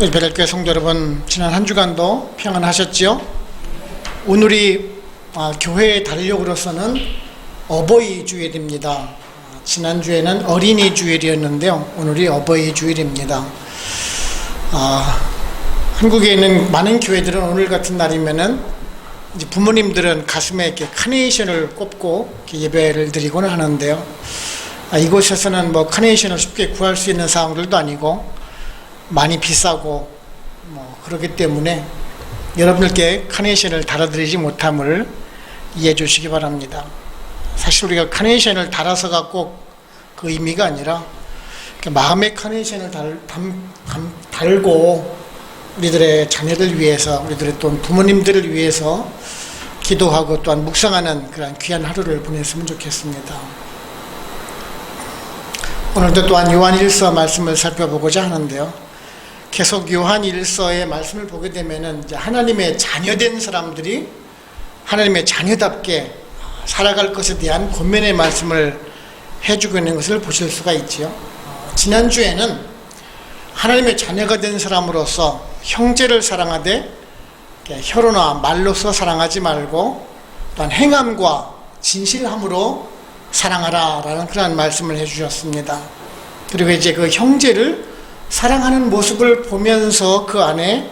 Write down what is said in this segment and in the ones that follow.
베델교회 성도 여러분, 지난 한 주간도 평안하셨지요? 오늘이 교회의 달력으로서는 어버이 주일입니다. 지난주에는 어린이 주일이었는데요, 오늘이 어버이 주일입니다. 한국에 있는 많은 교회들은 오늘 같은 날이면은 이제 부모님들은 가슴에 이렇게 카네이션을 꼽고 이렇게 예배를 드리곤 하는데요. 이곳에서는 뭐 카네이션을 쉽게 구할 수 있는 상황들도 아니고 많이 비싸고 그렇기 때문에 여러분들께 카네이션을 달아드리지 못함을 이해해 주시기 바랍니다. 사실 우리가 카네이션을 달아서가 꼭 그 의미가 아니라 마음의 카네이션을 달고 우리들의 자녀들 위해서, 우리들의 또 부모님들을 위해서 기도하고 또한 묵상하는 그런 귀한 하루를 보냈으면 좋겠습니다. 오늘도 또한 요한 1서 말씀을 살펴보고자 하는데요, 계속 요한 1서의 말씀을 보게 되면은 이제 하나님의 자녀된 사람들이 하나님의 자녀답게 살아갈 것에 대한 권면의 말씀을 해주고 있는 것을 보실 수가 있지요. 지난주에는 하나님의 자녀가 된 사람으로서 형제를 사랑하되 혀로나 말로서 사랑하지 말고 또한 행함과 진실함으로 사랑하라 라는 그런 말씀을 해주셨습니다. 그리고 이제 그 형제를 사랑하는 모습을 보면서 그 안에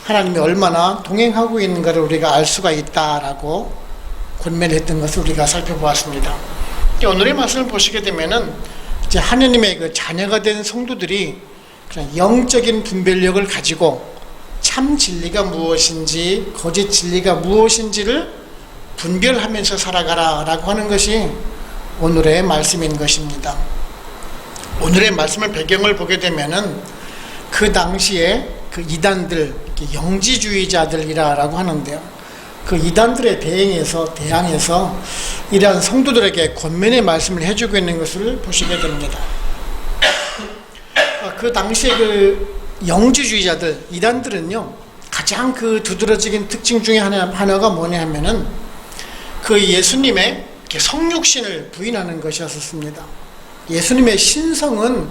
하나님이 얼마나 동행하고 있는가를 우리가 알 수가 있다라고 권면을 했던 것을 우리가 살펴보았습니다. 오늘의 말씀을 보시게 되면은 이제 하나님의 그 자녀가 된 성도들이 그냥 영적인 분별력을 가지고 참 진리가 무엇인지 거짓 진리가 무엇인지를 분별하면서 살아가라라고 하는 것이 오늘의 말씀인 것입니다. 오늘의 말씀을 배경을 보게 되면은 그 당시에 그 이단들, 영지주의자들이라고 하는데요, 그 이단들에 대항해서 이러한 성도들에게 권면의 말씀을 해주고 있는 것을 보시게 됩니다. 그 당시에 그 영지주의자들, 이단들은요, 가장 그 두드러진 특징 중에 하나가 뭐냐 하면은 그 예수님의 성육신을 부인하는 것이었습니다. 예수님의 신성은,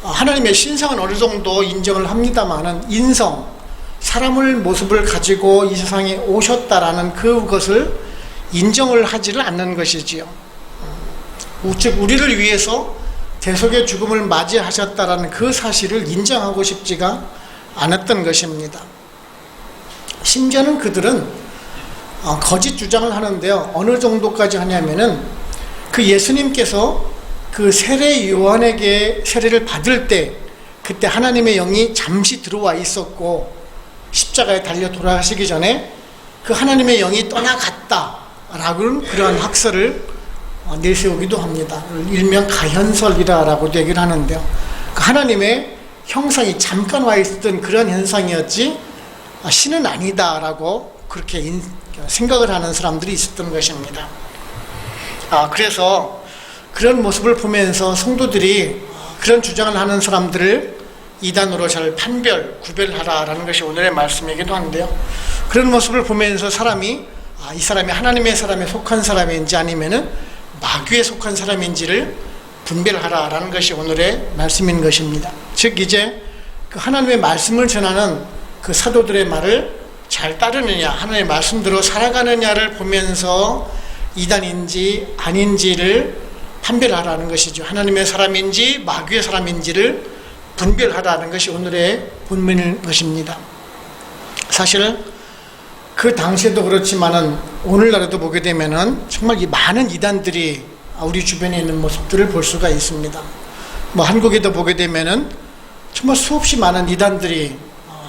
하나님의 신성은 어느 정도 인정을 합니다마는 인성, 사람의 모습을 가지고 이 세상에 오셨다라는 그것을 인정을 하지를 않는 것이지요. 즉 우리를 위해서 대속의 죽음을 맞이하셨다라는 그 사실을 인정하고 싶지가 않았던 것입니다. 심지어는 그들은 거짓 주장을 하는데요, 어느 정도까지 하냐면은 그 예수님께서 그 세례 요한에게 세례를 받을 때 그때 하나님의 영이 잠시 들어와 있었고 십자가에 달려 돌아가시기 전에 그 하나님의 영이 떠나갔다라고는 그러한 학설을 내세우기도 합니다. 일명 가현설이라고도 얘기를 하는데요, 그 하나님의 형상이 잠깐 와 있었던 그런 현상이었지 신은 아니다라고 그렇게 생각을 하는 사람들이 있었던 것입니다. 그래서 그런 모습을 보면서 성도들이 그런 주장을 하는 사람들을 이단으로 잘 구별하라라는 것이 오늘의 말씀이기도 한데요, 그런 모습을 보면서 이 사람이 하나님의 사람에 속한 사람인지 아니면은 마귀에 속한 사람인지를 분별하라라는 것이 오늘의 말씀인 것입니다. 즉 이제 그 하나님의 말씀을 전하는 그 사도들의 말을 잘 따르느냐, 하나님의 말씀대로 살아가느냐를 보면서 이단인지 아닌지를 판별하라는 것이죠. 하나님의 사람인지 마귀의 사람인지를 분별하라는 것이 오늘의 본문인 것입니다. 사실 그 당시에도 그렇지만은 오늘날에도 보게 되면은 정말 이 많은 이단들이 우리 주변에 있는 모습들을 볼 수가 있습니다. 한국에도 보게 되면은 정말 수없이 많은 이단들이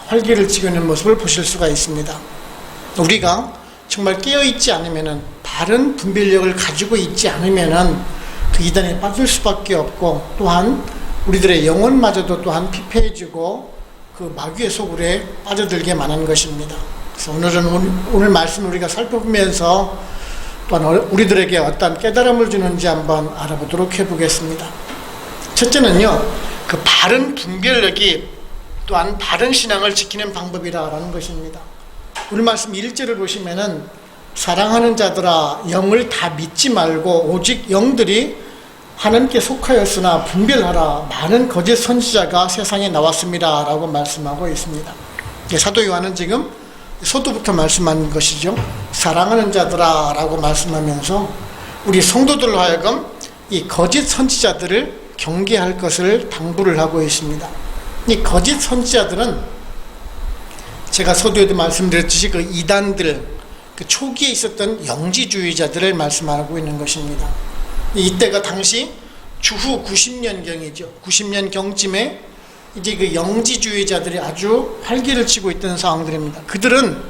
활기를 치고 있는 모습을 보실 수가 있습니다. 우리가 정말 깨어있지 않으면은, 바른 분별력을 가지고 있지 않으면은 그 이단에 빠질 수밖에 없고, 또한 우리들의 영혼마저도 또한 피폐해지고 그 마귀의 소굴에 빠져들게 만한 것입니다. 그래서 오늘 말씀을 우리가 살펴보면서 또한 우리들에게 어떤 깨달음을 주는지 한번 알아보도록 해보겠습니다. 첫째는요, 그 바른 분별력이 또한 바른 신앙을 지키는 방법이라는 것입니다. 오늘 말씀 1절을 보시면은 사랑하는 자들아 영을 다 믿지 말고 오직 영들이 하나님께 속하였으나 분별하라. 많은 거짓 선지자가 세상에 나왔습니다. 라고 말씀하고 있습니다. 사도 요한은 지금 소도부터 말씀한 것이죠. 사랑하는 자들아 라고 말씀하면서 우리 성도들로 하여금 이 거짓 선지자들을 경계할 것을 당부를 하고 있습니다. 이 거짓 선지자들은 제가 서두에도 말씀드렸듯이 그 이단들, 그 초기에 있었던 영지주의자들을 말씀하고 있는 것입니다. 이때가 당시 주후 90년경이죠. 90년경쯤에 이제 그 영지주의자들이 아주 활기를 치고 있던 상황들입니다. 그들은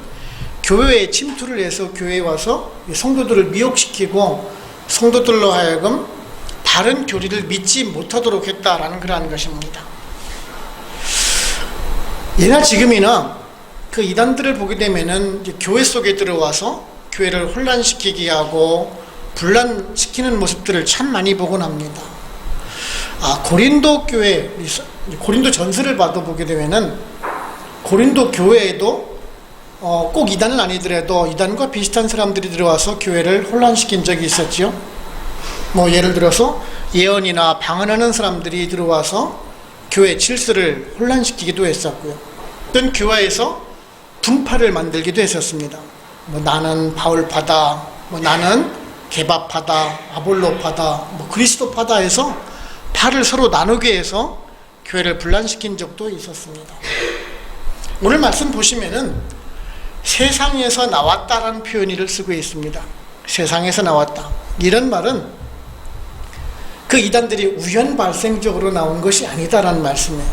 교회에 침투를 해서 교회에 와서 성도들을 미혹시키고 성도들로 하여금 바른 교리를 믿지 못하도록 했다라는 그러한 것입니다. 예나 지금이나 그 이단들을 보게 되면은 이제 교회 속에 들어와서 교회를 혼란시키게 하고 분란시키는 모습들을 참 많이 보곤 합니다. 고린도 교회, 고린도 전서를 봐도 보게 되면은 고린도 교회에도 꼭 이단은 아니더라도 이단과 비슷한 사람들이 들어와서 교회를 혼란시킨 적이 있었죠. 뭐 예를 들어서 예언이나 방언하는 사람들이 들어와서 교회 질서를 혼란시키기도 했었고요. 어떤 교회에서 분파를 만들기도 했었습니다. 뭐 나는 바울파다, 뭐 나는 개바파다, 아볼로파다, 뭐 그리스도파다 해서 파를 서로 나누게 해서 교회를 분란시킨 적도 있었습니다. 오늘 말씀 보시면은 세상에서 나왔다라는 표현을 쓰고 있습니다. 세상에서 나왔다. 이런 말은 그 이단들이 우연 발생적으로 나온 것이 아니다라는 말씀이에요.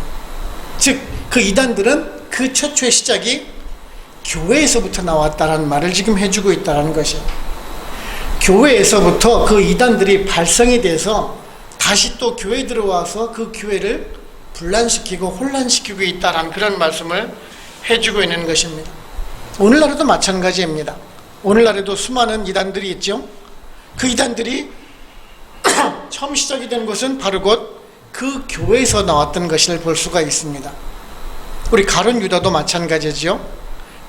즉, 그 이단들은 그 최초의 시작이 교회에서부터 나왔다라는 말을 지금 해주고 있다는 것이에요. 교회에서부터 그 이단들이 발생이 돼서 다시 또 교회에 들어와서 그 교회를 분란시키고 혼란시키고 있다라는 그런 말씀을 해주고 있는 것입니다. 오늘날에도 마찬가지입니다. 오늘날에도 수많은 이단들이 있죠. 그 이단들이 처음 시작이 된 것은 바로 곧 그 교회에서 나왔던 것을 볼 수가 있습니다. 우리 가룟 유다도 마찬가지죠.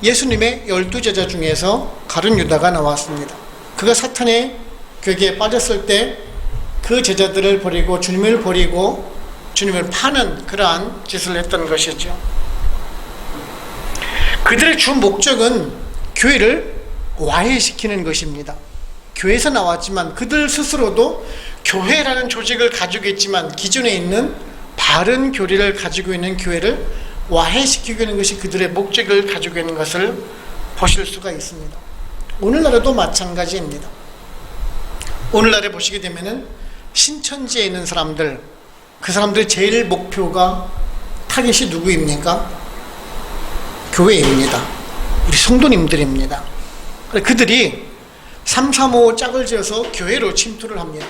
예수님의 12제자 중에서 가룟 유다가 나왔습니다. 그가 사탄의 괴계에 빠졌을 때 그 제자들을 버리고 주님을 버리고 주님을 파는 그러한 짓을 했던 것이죠. 그들의 주 목적은 교회를 와해시키는 것입니다. 교회에서 나왔지만 그들 스스로도 교회라는 조직을 가지고 있지만 기존에 있는 바른 교리를 가지고 있는 교회를 와해시키고 있는 것이 그들의 목적을 가지고 있는 것을 보실 수가 있습니다. 오늘날에도 마찬가지입니다. 오늘날에 보시게 되면은 신천지에 있는 사람들, 그 사람들의 제일 목표가 타겟이 누구입니까? 교회입니다. 우리 성도님들입니다. 그들이 335 짝을 지어서 교회로 침투를 합니다.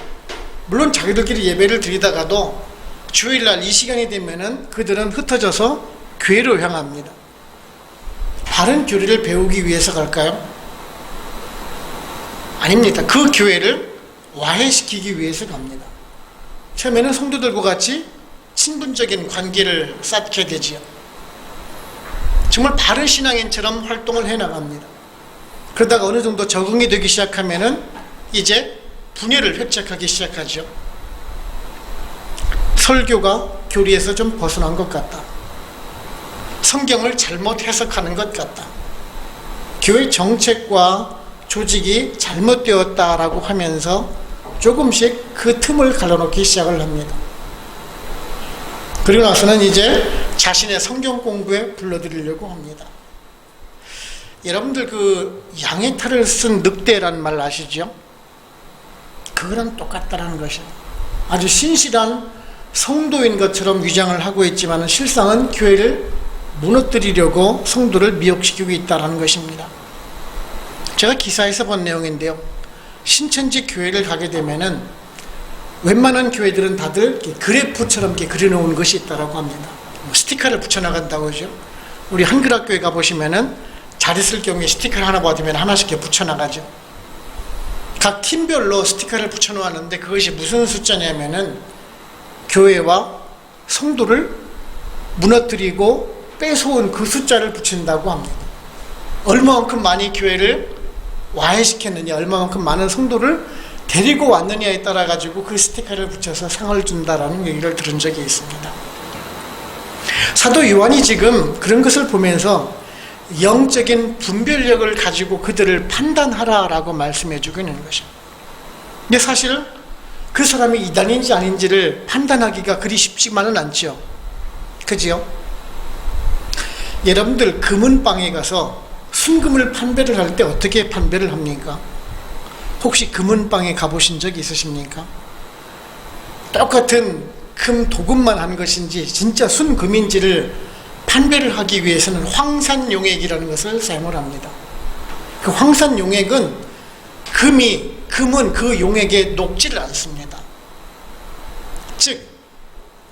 물론 자기들끼리 예배를 드리다가도 주일날 이 시간이 되면은 그들은 흩어져서 교회로 향합니다. 바른 교리를 배우기 위해서 갈까요? 아닙니다. 그 교회를 와해시키기 위해서 갑니다. 처음에는 성도들과 같이 친분적인 관계를 쌓게 되지요. 정말 바른 신앙인처럼 활동을 해나갑니다. 그러다가 어느 정도 적응이 되기 시작하면은 이제 분열을 획책하기 시작하죠. 설교가 교리에서 좀 벗어난 것 같다. 성경을 잘못 해석하는 것 같다. 교회 정책과 조직이 잘못되었다라고 하면서 조금씩 그 틈을 갈라놓기 시작을 합니다. 그리고 나서는 이제 자신의 성경 공부에 불러들이려고 합니다. 여러분들 그 양의 탈을 쓴 늑대라는 말 아시죠? 그거랑 똑같다라는 것이에요. 아주 신실한 성도인 것처럼 위장을 하고 있지만 실상은 교회를 무너뜨리려고 성도를 미혹시키고 있다는 것입니다. 제가 기사에서 본 내용인데요. 신천지 교회를 가게 되면은 웬만한 교회들은 다들 그래프처럼 이렇게 그려놓은 것이 있다고 합니다. 스티커를 붙여나간다고 하죠. 우리 한글학교에 가보시면은 잘 있을 경우에 스티커를 하나 받으면 하나씩 이렇게 붙여나가죠. 각 팀별로 스티커를 붙여놓았는데 그것이 무슨 숫자냐면은 교회와 성도를 무너뜨리고 뺏어온 그 숫자를 붙인다고 합니다. 얼마만큼 많이 교회를 와해시켰느냐, 얼마만큼 많은 성도를 데리고 왔느냐에 따라 가지고 그 스티커를 붙여서 상을 준다라는 얘기를 들은 적이 있습니다. 사도 요한이 지금 그런 것을 보면서 영적인 분별력을 가지고 그들을 판단하라라고 말씀해 주고 있는 것입니다. 근데 사실 그 사람이 이단인지 아닌지를 판단하기가 그리 쉽지만은 않죠. 그지요? 여러분들 금은방에 가서 순금을 판별을 할 때 어떻게 판별을 합니까? 혹시 금은방에 가보신 적 있으십니까? 똑같은 금 도금만 한 것인지 진짜 순금인지를 판별을 하기 위해서는 황산용액이라는 것을 사용을 합니다. 그 황산용액은 금은 그 용액에 녹지를 않습니다. 즉,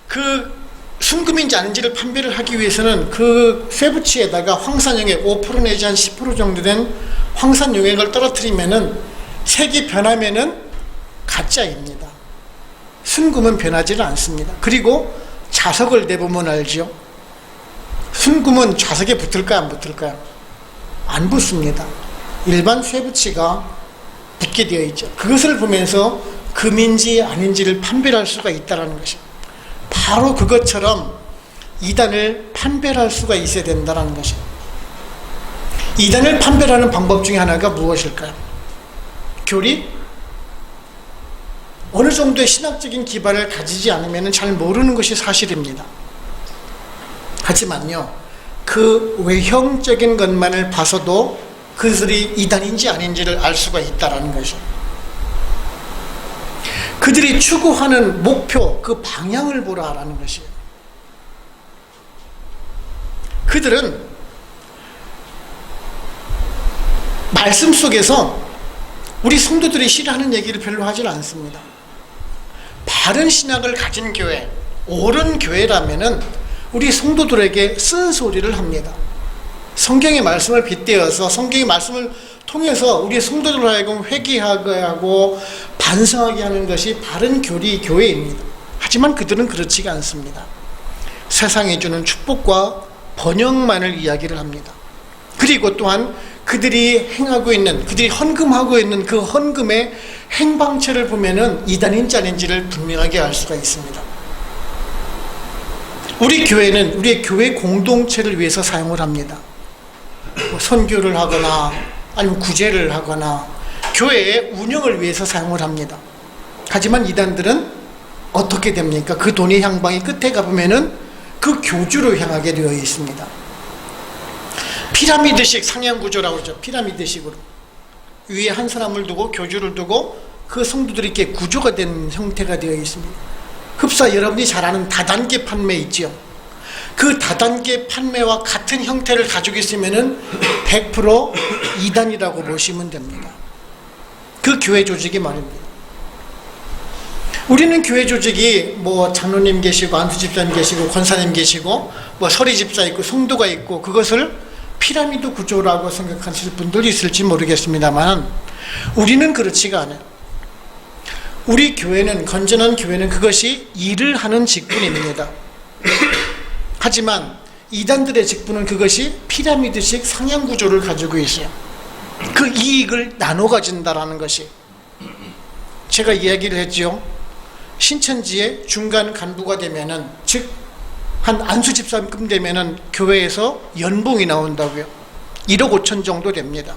그 순금인지 아닌지를 판별을 하기 위해서는 그 쇠붙이에다가 황산용액 5% 내지 한 10% 정도 된 황산용액을 떨어뜨리면은 색이 변하면은 가짜입니다. 순금은 변하지는 않습니다. 그리고 자석을 내보면 알죠? 순금은 자석에 붙을까요? 안 붙을까요? 안 붙습니다. 일반 쇠붙이가 붙게 되어 있죠. 그것을 보면서 금인지 아닌지를 판별할 수가 있다는 것입니다. 바로 그것처럼 이단을 판별할 수가 있어야 된다는 것입니다. 이단을 판별하는 방법 중에 하나가 무엇일까요? 교리? 어느 정도의 신학적인 기반을 가지지 않으면 잘 모르는 것이 사실입니다. 하지만요, 그 외형적인 것만을 봐서도 그들이 이단인지 아닌지를 알 수가 있다는 것이죠. 그들이 추구하는 목표, 그 방향을 보라라는 것이에요. 그들은 말씀 속에서 우리 성도들이 싫어하는 얘기를 별로 하질 않습니다. 바른 신학을 가진 교회, 옳은 교회라면은 우리 성도들에게 쓴소리를 합니다. 성경의 말씀을 빗대어서 성경의 말씀을 통해서 우리 성도들을 하여금 회개하게 하고 반성하게 하는 것이 바른 교회입니다. 하지만 그들은 그렇지가 않습니다. 세상이 주는 축복과 번영만을 이야기를 합니다. 그리고 또한 그들이 행하고 있는, 그들이 헌금하고 있는 그 헌금의 행방체를 보면은 이단인지 아닌지를 분명하게 알 수가 있습니다. 우리 교회는 우리의 교회 공동체를 위해서 사용을 합니다. 선교를 하거나 아니면 구제를 하거나 교회의 운영을 위해서 사용을 합니다. 하지만 이단들은 어떻게 됩니까? 그 돈의 향방이 끝에 가보면은 그 교주로 향하게 되어 있습니다. 피라미드식 상향구조라고 그러죠. 피라미드식으로 위에 한 사람을 두고 교주를 두고 그 성도들이 이렇게 구조가 된 형태가 되어 있습니다. 흡사 여러분이 잘 아는 다단계 판매 있죠. 그 다단계 판매와 같은 형태를 가지고 있으면은 100% 이단이라고 보시면 됩니다. 그 교회 조직이 말입니다. 우리는 교회 조직이 뭐 장로님 계시고 안수 집사님 계시고 권사님 계시고 뭐 서리 집사 있고 성도가 있고 그것을 피라미드 구조라고 생각하실 분들이 있을지 모르겠습니다만 우리는 그렇지가 않아요. 우리 교회는, 건전한 교회는 그것이 일을 하는 직분입니다. 하지만 이단들의 직분은 그것이 피라미드식 상향구조를 가지고 있어요. 그 이익을 나눠 가진다라는 것이, 제가 이야기를 했죠. 신천지의 중간 간부가 되면은, 즉 한 안수 집사님 되면은 교회에서 연봉이 나온다고요. 1억 5천 정도 됩니다.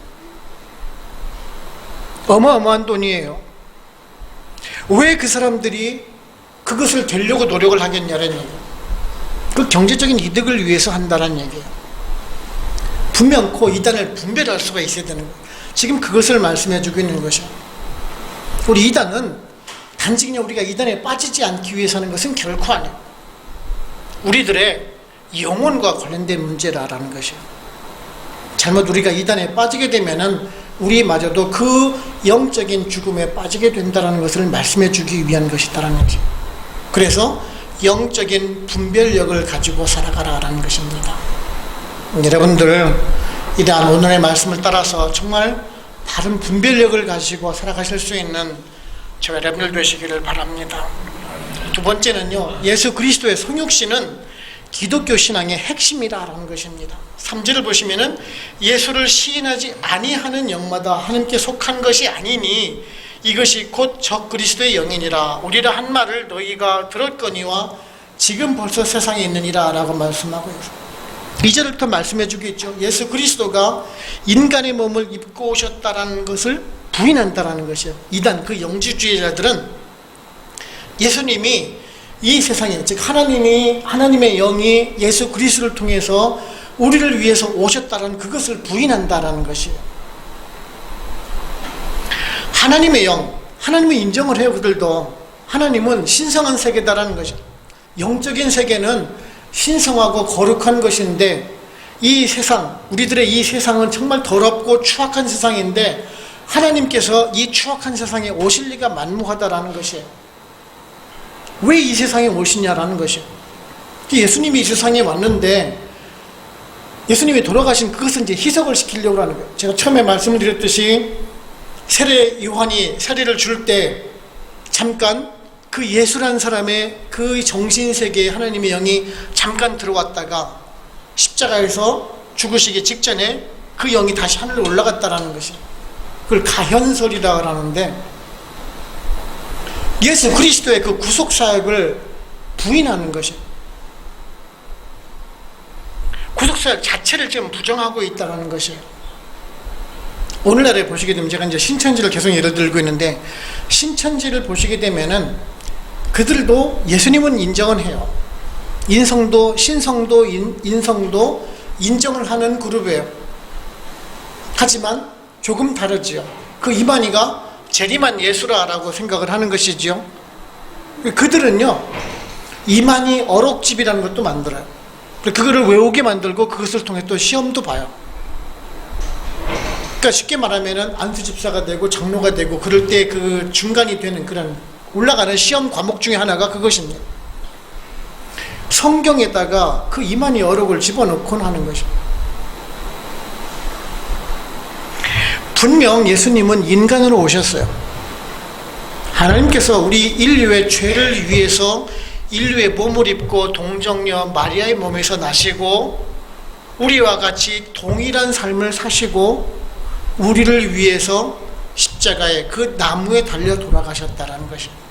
어마어마한 돈이에요. 왜 그 사람들이 그것을 되려고 노력을 하겠냐는 얘기예요. 그 경제적인 이득을 위해서 한다는 얘기예요. 분명코 이단을 분별할 수가 있어야 되는 거예요. 지금 그것을 말씀해 주고 있는 것이요. 우리 이단은 단지 그냥 우리가 이단에 빠지지 않기 위해서 하는 것은 결코 아니에요. 우리들의 영혼과 관련된 문제라는 것이에요. 잘못 우리가 이단에 빠지게 되면은 우리마저도 그 영적인 죽음에 빠지게 된다는 것을 말씀해 주기 위한 것이다라는 거죠. 그래서 영적인 분별력을 가지고 살아가라는 것입니다. 여러분들 이러한 오늘의 말씀을 따라서 정말 바른 분별력을 가지고 살아가실 수 있는 저 여러분들 되시기를 바랍니다. 두 번째는요, 예수 그리스도의 성육신은 기독교 신앙의 핵심이라는 것입니다. 3절을 보시면은 예수를 시인하지 아니하는 영마다 하나님께 속한 것이 아니니 이것이 곧 적그리스도의 영이니라. 우리라 한 말을 너희가 들었거니와 지금 벌써 세상에 있느니라 라고 말씀하고 있습니다. 2절부터 말씀해 주겠죠. 예수 그리스도가 인간의 몸을 입고 오셨다라는 것을 부인한다라는 것이요. 이단 그 영지주의자들은 예수님이 이 세상에, 즉 하나님의 영이 예수 그리스도를 통해서 우리를 위해서 오셨다라는 그것을 부인한다라는 것이에요. 하나님의 영, 하나님을 인정을 해요. 그들도 하나님은 신성한 세계다라는 것이죠. 영적인 세계는 신성하고 거룩한 것인데, 이 세상, 우리들의 이 세상은 정말 더럽고 추악한 세상인데 하나님께서 이 추악한 세상에 오실 리가 만무하다라는 것이에요. 왜 이 세상에 오시냐라는 것이에요. 예수님이 이 세상에 왔는데 예수님이 돌아가신 그것은 이제 희석을 시키려고 하는 거예요. 제가 처음에 말씀을 드렸듯이 세례 요한이 세례를 줄 때 잠깐 그 예수라는 사람의 그 정신세계에 하나님의 영이 잠깐 들어왔다가 십자가에서 죽으시기 직전에 그 영이 다시 하늘로 올라갔다라는 것이, 그걸 가현설이라고 하는데, 예수 그리스도의 그 구속사역을 부인하는 것이, 구속사역 자체를 지금 부정하고 있다는 것이에요. 오늘날에 보시게 되면, 제가 이제 신천지를 계속 예를 들고 있는데, 신천지를 보시게 되면은 그들도 예수님은 인정은 해요. 인성도, 신성도, 인성도 인정을 하는 그룹이에요. 하지만 조금 다르지요. 그 이만희가 재림한 예수라라고 생각을 하는 것이지요. 그들은요, 이만희 어록집이라는 것도 만들어요. 그거를 외우게 만들고 그것을 통해 또 시험도 봐요. 그러니까 쉽게 말하면은 안수집사가 되고 장로가 되고 그럴 때 그 중간이 되는 그런 올라가는 시험 과목 중에 하나가 그것입니다. 성경에다가 그 이만희 어록을 집어넣곤 하는 것입니다. 분명 예수님은 인간으로 오셨어요. 하나님께서 우리 인류의 죄를 위해서 인류의 몸을 입고 동정녀 마리아의 몸에서 나시고 우리와 같이 동일한 삶을 사시고 우리를 위해서 십자가에 그 나무에 달려 돌아가셨다라는 것입니다.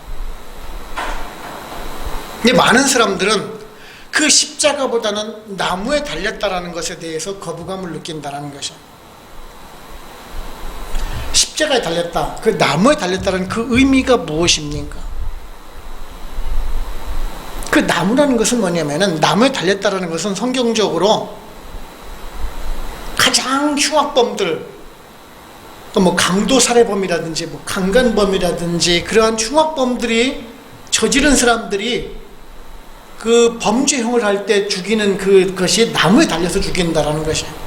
근데 많은 사람들은 그 십자가보다는 나무에 달렸다라는 것에 대해서 거부감을 느낀다라는 것입니다. 십자가에 달렸다, 그 나무에 달렸다는 그 의미가 무엇입니까? 그 나무라는 것은 뭐냐면은, 나무에 달렸다라는 것은 성경적으로 가장 흉악범들, 뭐 강도 살해범이라든지 뭐 강간범이라든지 그러한 흉악범들이 저지른 사람들이 그 범죄형을 할 때 죽이는 그것이 나무에 달려서 죽인다라는 것이에요.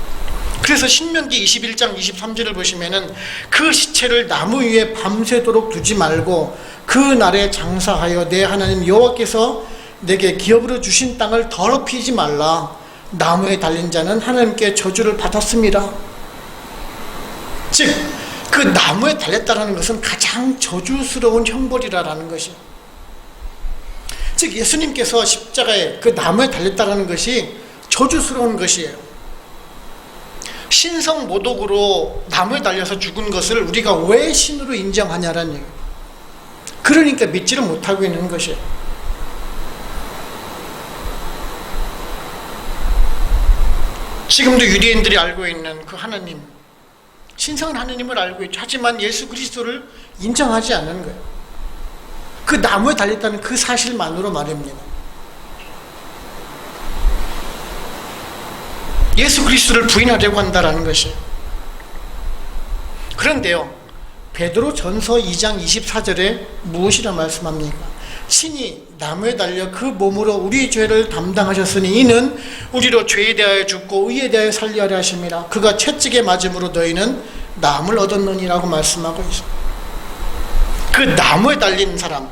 그래서 신명기 21장 23절을 보시면은 그 시체를 나무 위에 밤새도록 두지 말고 그 날에 장사하여 내 하나님 여호와께서 내게 기업으로 주신 땅을 더럽히지 말라. 나무에 달린 자는 하나님께 저주를 받았습니다. 즉, 그 나무에 달렸다라는 것은 가장 저주스러운 형벌이라는 것이에요. 즉, 예수님께서 십자가에 그 나무에 달렸다라는 것이 저주스러운 것이에요. 신성 모독으로 나무에 달려서 죽은 것을 우리가 왜 신으로 인정하냐라는 얘기예요. 그러니까 믿지를 못하고 있는 것이에요. 지금도 유대인들이 알고 있는 그 하나님, 신성한 하나님을 알고 있죠. 하지만 예수 그리스도를 인정하지 않는 거예요. 그 나무에 달렸다는 그 사실만으로 말입니다. 예수 그리스도를 부인하려고 한다라는 것이에요. 그런데요, 베드로 전서 2장 24절에 무엇이라 말씀합니까? 신이 나무에 달려 그 몸으로 우리 죄를 담당하셨으니 이는 우리로 죄에 대하여 죽고 의에 대하여 살리하려 하심이라. 그가 채찍에 맞음으로 너희는 나음을 얻었느니라고 말씀하고 있습니다. 그 나무에 달린 사람,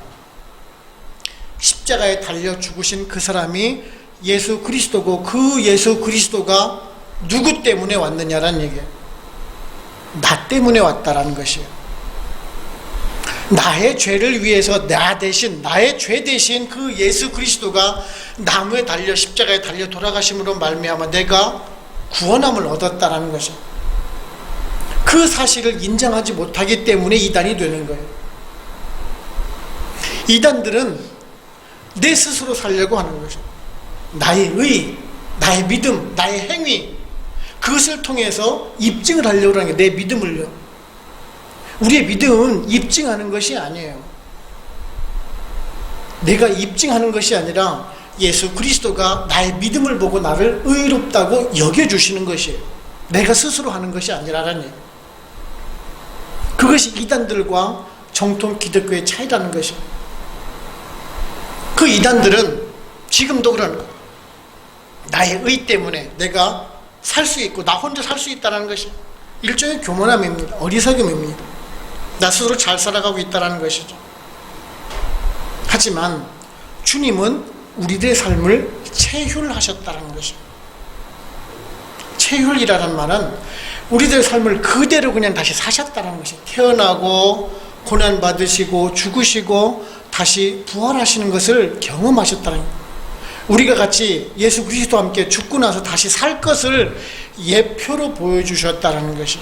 십자가에 달려 죽으신 그 사람이 예수 그리스도고, 그 예수 그리스도가 누구 때문에 왔느냐라는 얘기예요. 나 때문에 왔다라는 것이에요. 나의 죄를 위해서 나 대신, 나의 죄 대신 그 예수 그리스도가 나무에 달려 십자가에 달려 돌아가심으로 말미암아 내가 구원함을 얻었다라는 것이에요. 그 사실을 인정하지 못하기 때문에 이단이 되는 거예요. 이단들은 내 스스로 살려고 하는 거죠. 나의 의, 나의 믿음, 나의 행위, 그것을 통해서 입증을 하려고 하는 게 내 믿음을요. 우리의 믿음은 입증하는 것이 아니에요. 내가 입증하는 것이 아니라 예수 그리스도가 나의 믿음을 보고 나를 의롭다고 여겨주시는 것이에요. 내가 스스로 하는 것이 아니라라니. 그것이 이단들과 정통 기독교의 차이라는 것이에요. 그 이단들은 지금도 그러는 거예요. 나의 의 때문에 내가 살 수 있고 나 혼자 살 수 있다는 것이 일종의 교만함입니다. 어리석음입니다. 나 스스로 잘 살아가고 있다는 것이죠. 하지만 주님은 우리들의 삶을 체휼하셨다는 것입니다. 체휼이라는 말은 우리들의 삶을 그대로 그냥 다시 사셨다는 것이에요. 태어나고 고난받으시고 죽으시고 다시 부활하시는 것을 경험하셨다는 거예요. 우리가 같이 예수 그리스도와 함께 죽고 나서 다시 살 것을 예표로 보여주셨다는 것이,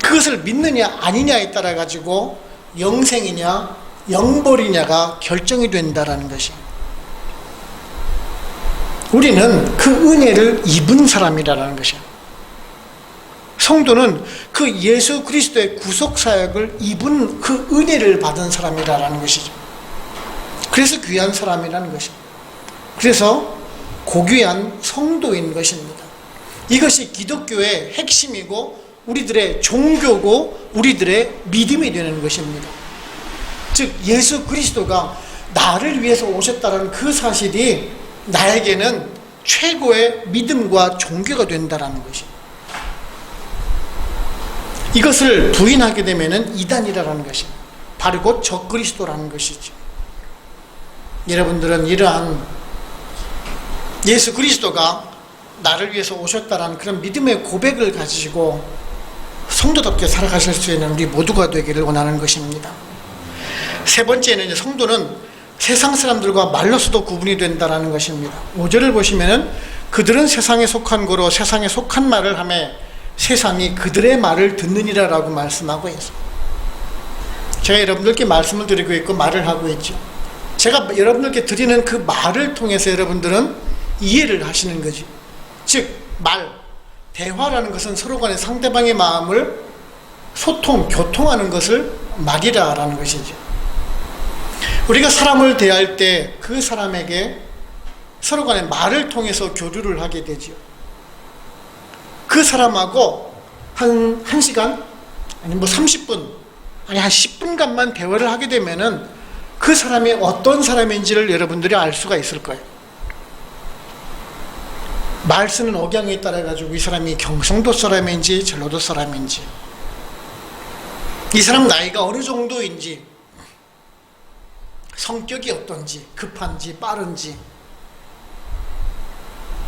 그것을 믿느냐 아니냐에 따라 가지고 영생이냐 영벌이냐가 결정이 된다는 것이, 우리는 그 은혜를 입은 사람이라는 것이야. 성도는 그 예수 그리스도의 구속사역을 입은 그 은혜를 받은 사람이라는 것이죠. 그래서 귀한 사람이라는 것입니다. 그래서 고귀한 성도인 것입니다. 이것이 기독교의 핵심이고 우리들의 종교고 우리들의 믿음이 되는 것입니다. 즉 예수 그리스도가 나를 위해서 오셨다는 그 사실이 나에게는 최고의 믿음과 종교가 된다는 것입니다. 이것을 부인하게 되면 이단이라는 것입니다. 바로 곧 적그리스도라는 것이죠. 여러분들은 이러한 예수 그리스도가 나를 위해서 오셨다는 그런 믿음의 고백을 가지고 성도답게 살아가실 수 있는 우리 모두가 되기를 원하는 것입니다. 세 번째는 성도는 세상 사람들과 말로서도 구분이 된다는 것입니다. 5절을 보시면 그들은 세상에 속한 거로 세상에 속한 말을 하며 세상이 그들의 말을 듣느니라 라고 말씀하고 있습니다. 제가 여러분들께 말씀을 드리고 있고 말을 하고 있죠. 제가 여러분들께 드리는 그 말을 통해서 여러분들은 이해를 하시는 거지. 즉 말, 대화라는 것은 서로 간에 상대방의 마음을 소통, 교통하는 것을 말이라는 것이죠. 우리가 사람을 대할 때 그 사람에게 서로 간에 말을 통해서 교류를 하게 되죠. 그 사람하고 한 1시간 아니 30분 아니 한 10분간만 대화를 하게 되면은 그 사람이 어떤 사람인지를 여러분들이 알 수가 있을 거예요. 말 쓰는 억양에 따라 가지고 이 사람이 경상도 사람인지 전라도 사람인지, 이 사람 나이가 어느 정도인지, 성격이 어떤지, 급한지 빠른지,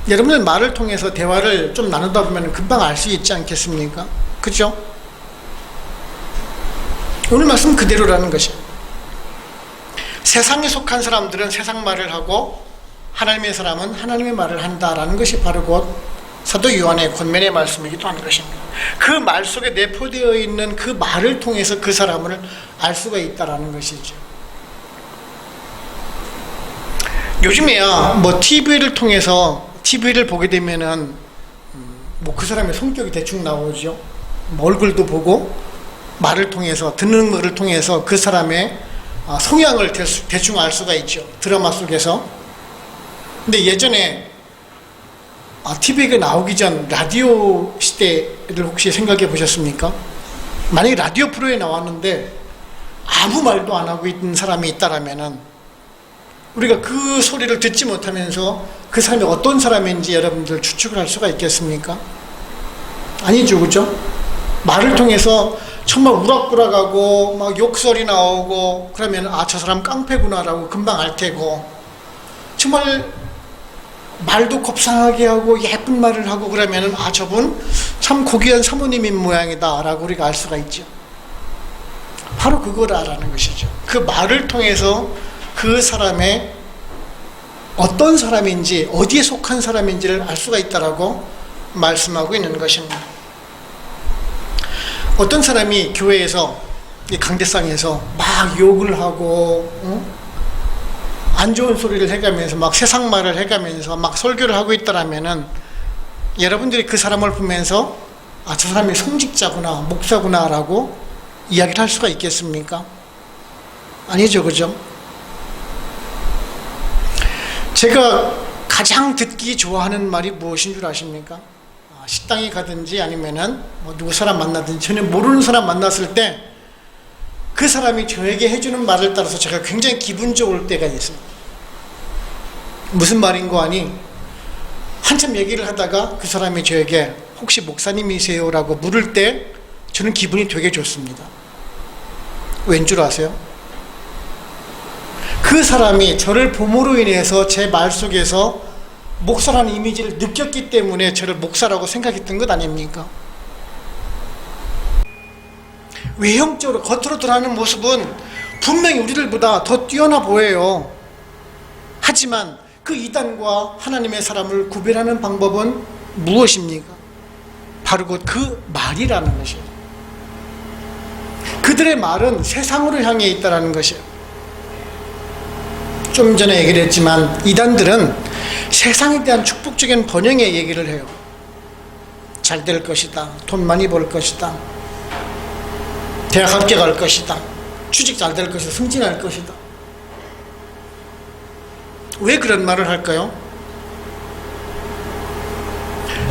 여러분들 말을 통해서 대화를 좀 나누다 보면 금방 알 수 있지 않겠습니까? 그죠? 오늘 말씀 그대로라는 것이에요. 세상에 속한 사람들은 세상 말을 하고 하나님의 사람은 하나님의 말을 한다라는 것이 바로 곧 사도 요한의 권면의 말씀이기도 한 것입니다. 그 말 속에 내포되어 있는 그 말을 통해서 그 사람을 알 수가 있다라는 것이죠. 요즘에야 TV를 통해서 TV를 보게 되면은 그 사람의 성격이 대충 나오죠. 얼굴도 보고 말을 통해서 듣는 것을 통해서 그 사람의 성향을 대충 알 수가 있죠. 드라마 속에서. 근데 예전에 TV가 나오기 전 라디오 시대를 혹시 생각해 보셨습니까? 만약에 라디오 프로에 나왔는데 아무 말도 안 하고 있는 사람이 있다라면은 우리가 그 소리를 듣지 못하면서 그 사람이 어떤 사람인지 여러분들 추측을 할 수가 있겠습니까? 아니죠, 그죠? 말을 통해서 정말 우락부락하고 막 욕설이 나오고 그러면 저 사람 깡패구나라고 금방 알 테고, 정말 말도 곱상하게 하고 예쁜 말을 하고 그러면은 저분 참 고귀한 사모님인 모양이다 라고 우리가 알 수가 있죠. 바로 그거라는 것이죠. 그 말을 통해서 그 사람의 어떤 사람인지 어디에 속한 사람인지를 알 수가 있다라고 말씀하고 있는 것입니다. 어떤 사람이 교회에서 이 강대상에서 막 욕을 하고 안 좋은 소리를 해가면서 막 세상 말을 해가면서 막 설교를 하고 있더라면은 여러분들이 그 사람을 보면서 아, 저 사람이 성직자구나, 목사구나 라고 이야기를 할 수가 있겠습니까? 아니죠, 그죠? 제가 가장 듣기 좋아하는 말이 무엇인 줄 아십니까? 식당에 가든지 아니면은 누구 사람 만나든지 전혀 모르는 사람 만났을 때 그 사람이 저에게 해주는 말을 따라서 제가 굉장히 기분 좋을 때가 있어요. 무슨 말인 거 아니? 한참 얘기를 하다가 그 사람이 저에게 혹시 목사님이세요? 라고 물을 때 저는 기분이 되게 좋습니다. 왠 줄 아세요? 그 사람이 저를 봄으로 인해서 제 말 속에서 목사라는 이미지를 느꼈기 때문에 저를 목사라고 생각했던 것 아닙니까? 외형적으로 겉으로 드러나는 모습은 분명히 우리들보다 더 뛰어나 보여요. 하지만 그 이단과 하나님의 사람을 구별하는 방법은 무엇입니까? 바로 곧 그 말이라는 것이에요. 그들의 말은 세상으로 향해 있다는 것이에요. 좀 전에 얘기를 했지만 이단들은 세상에 대한 축복적인 번영의 얘기를 해요. 잘 될 것이다, 돈 많이 벌 것이다, 대학 합격할 것이다, 취직 잘 될 것이다, 승진할 것이다. 왜 그런 말을 할까요?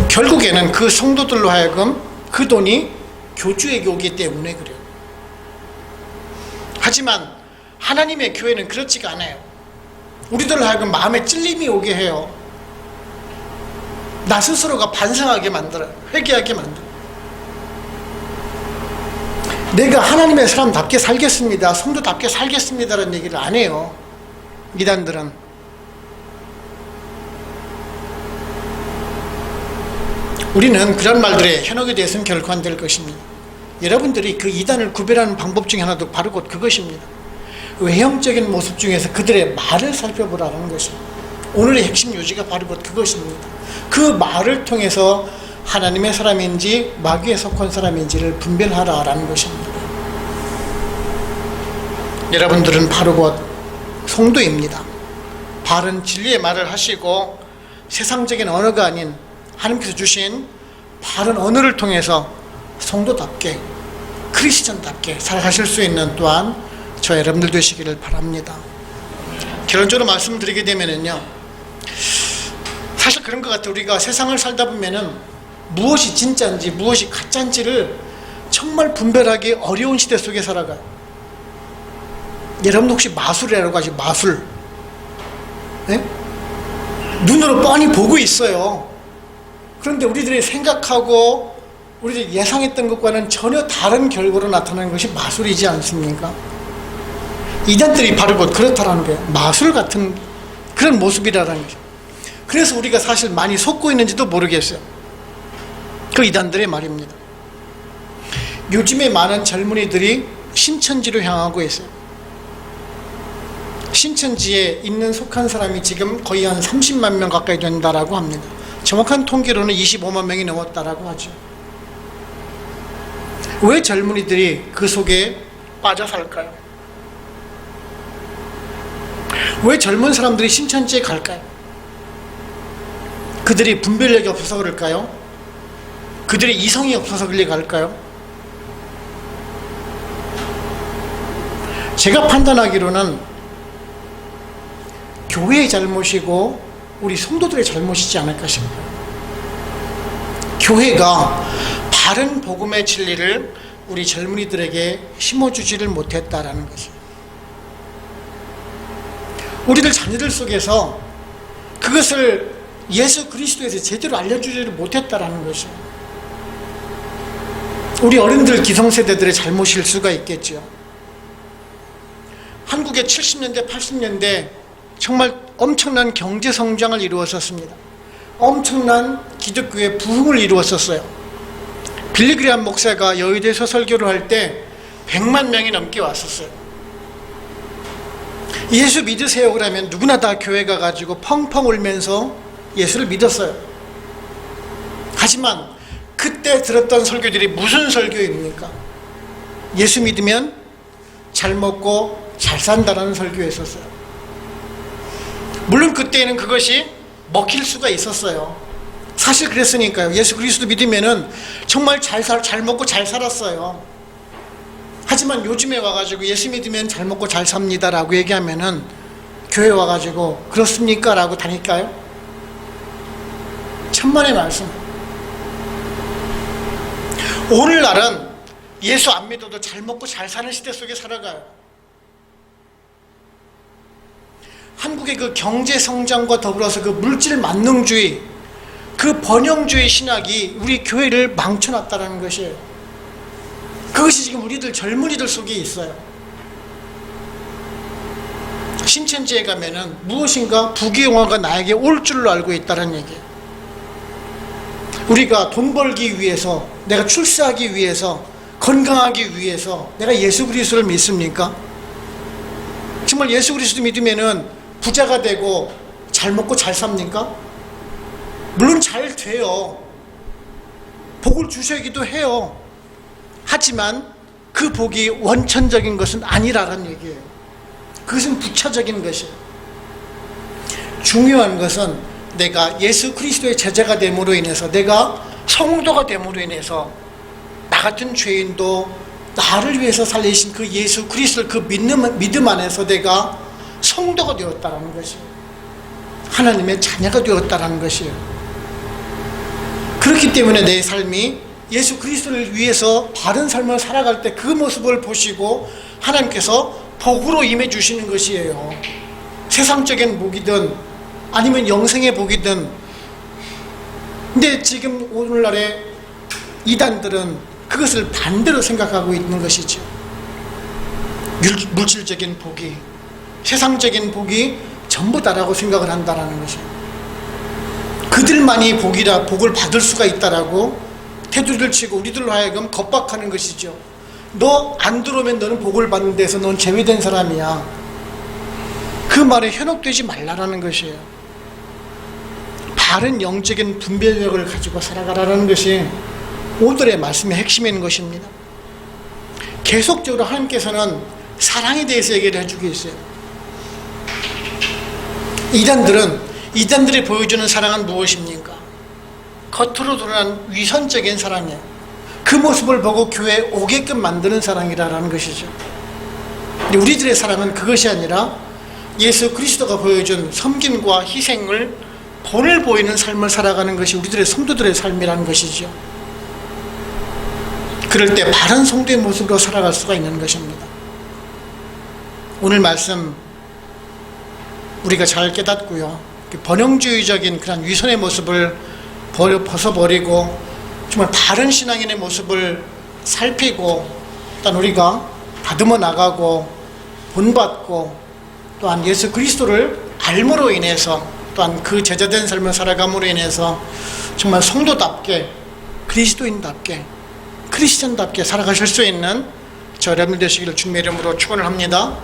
결국에는 그 성도들로 하여금 그 돈이 교주에게 오기 때문에 그래요. 하지만 하나님의 교회는 그렇지가 않아요. 우리들로 하여금 마음에 찔림이 오게 해요. 나 스스로가 반성하게 만들어요. 회개하게 만들어요. 내가 하나님의 사람답게 살겠습니다, 성도답게 살겠습니다라는 얘기를 안 해요. 이단들은. 우리는 그런 말들에 현혹에 대해서는 결코 안 될 것입니다. 여러분들이 그 이단을 구별하는 방법 중에 하나도 바로 곧 그것입니다. 외형적인 모습 중에서 그들의 말을 살펴보라는 것입니다. 오늘의 핵심 요지가 바로 곧 그것입니다. 그 말을 통해서 하나님의 사람인지 마귀에 속한 사람인지를 분별하라라는 것입니다. 여러분들은 바로 곧 성도입니다. 바른 진리의 말을 하시고 세상적인 언어가 아닌 하나님께서 주신 바른 언어를 통해서 성도답게 크리스천답게 살아가실 수 있는 또한 저 여러분들 되시기를 바랍니다. 결론적으로 말씀드리게 되면은요, 사실 그런 것 같아요. 우리가 세상을 살다 보면은 무엇이 진짜인지 무엇이 가짜인지를 정말 분별하기 어려운 시대 속에 살아가요. 여러분 혹시 마술이라고 하죠? 마술. 네? 눈으로 뻔히 보고 있어요. 그런데 우리들이 생각하고 우리들이 예상했던 것과는 전혀 다른 결과로 나타나는 것이 마술이지 않습니까? 이단들이 바로 곧 그렇다라는 거예요. 마술 같은 그런 모습이라는 거죠. 그래서 우리가 사실 많이 속고 있는지도 모르겠어요. 그 이단들의 말입니다. 요즘에 많은 젊은이들이 신천지로 향하고 있어요. 신천지에 있는 속한 사람이 지금 거의 한 30만 명 가까이 된다라고 합니다. 정확한 통계로는 25만 명이 넘었다라고 하죠. 왜 젊은이들이 그 속에 빠져 살까요? 왜 젊은 사람들이 신천지에 갈까요? 그들이 분별력이 없어서 그럴까요? 그들이 이성이 없어서 그리 갈까요? 제가 판단하기로는 교회의 잘못이고 우리 성도들의 잘못이지 않을까 싶어요. 교회가 바른 복음의 진리를 우리 젊은이들에게 심어주지를 못했다라는 것이에요. 우리들 자녀들 속에서 그것을 예수 그리스도에서 제대로 알려주지를 못했다라는 것이에요. 우리 어른들 기성세대들의 잘못일 수가 있겠죠. 한국의 70년대 80년대 정말 엄청난 경제 성장을 이루었었습니다. 엄청난 기독교의 부흥을 이루었었어요. 빌리그레함 목사가 여의도에서 설교를 할 때 100만 명이 넘게 왔었어요. 예수 믿으세요 그러면 누구나 다 교회 가가지고 펑펑 울면서 예수를 믿었어요. 하지만 그때 들었던 설교들이 무슨 설교입니까? 예수 믿으면 잘 먹고 잘 산다라는 설교였었어요. 물론 그때는 그것이 먹힐 수가 있었어요. 사실 그랬으니까요. 예수 그리스도 믿으면은 정말 잘 먹고 잘 살았어요. 하지만 요즘에 와가지고 예수 믿으면 잘 먹고 잘 삽니다라고 얘기하면은 교회 와가지고 그렇습니까? 라고 다닐까요? 천만의 말씀. 오늘날은 예수 안 믿어도 잘 먹고 잘 사는 시대 속에 살아가요. 한국의 그 경제 성장과 더불어서 그 물질 만능주의, 그 번영주의 신학이 우리 교회를 망쳐놨다는 것이에요. 그것이 지금 우리들 젊은이들 속에 있어요. 신천지에 가면은 무엇인가 부귀영화가 나에게 올 줄로 알고 있다는 얘기예요. 우리가 돈 벌기 위해서, 내가 출세하기 위해서, 건강하기 위해서 내가 예수 그리스도를 믿습니까? 정말 예수 그리스도 믿으면은 부자가 되고 잘 먹고 잘 삽니까? 물론 잘 돼요. 복을 주시기도 해요. 하지만 그 복이 원천적인 것은 아니라는 얘기예요. 그것은 부차적인 것이에요. 중요한 것은 내가 예수 그리스도의 제자가 됨으로 인해서, 내가 성도가 됨으로 인해서 나 같은 죄인도 나를 위해서 살리신 그 예수 그리스도를 그 믿음 안에서 내가 성도가 되었다는 것이에요. 하나님의 자녀가 되었다는 것이에요. 그렇기 때문에 내 삶이 예수 그리스도를 위해서 바른 삶을 살아갈 때 그 모습을 보시고 하나님께서 복으로 임해 주시는 것이에요. 세상적인 복이든 아니면 영생의 복이든. 근데 지금 오늘날의 이단들은 그것을 반대로 생각하고 있는 것이죠. 물질적인 복이, 세상적인 복이 전부다라고 생각을 한다는 것이에요. 그들만이 복을 받을 수가 있다라고 테두리를 치고 우리들로 하여금 겁박하는 것이죠. 너 안 들어오면 너는 복을 받는 데서 넌 제외된 사람이야. 그 말에 현혹되지 말라라는 것이에요. 바른 영적인 분별력을 가지고 살아가라는 것이 오늘의 말씀의 핵심인 것입니다. 계속적으로 하나님께서는 사랑에 대해서 얘기를 해주고 있어요. 이단들이 보여주는 사랑은 무엇입니까? 겉으로 드러난 위선적인 사랑이에요. 그 모습을 보고 교회에 오게끔 만드는 사랑이라는 것이죠. 근데 우리들의 사랑은 그것이 아니라 예수 그리스도가 보여준 섬김과 희생을 본을 보이는 삶을 살아가는 것이 우리들의 성도들의 삶이라는 것이죠. 그럴 때 바른 성도의 모습으로 살아갈 수가 있는 것입니다. 오늘 말씀 우리가 잘 깨닫고요, 번영주의적인 그런 위선의 모습을 벗어버리고 정말 바른 신앙인의 모습을 살피고, 또한 우리가 다듬어 나가고 본받고, 또한 예수 그리스도를 알므로 인해서, 또한 그 제자된 삶을 살아감으로 인해서 정말 성도답게, 그리스도인답게, 크리스천답게 살아가실 수 있는 저 여러분 되시기를 주님의 이름으로 축원을 합니다.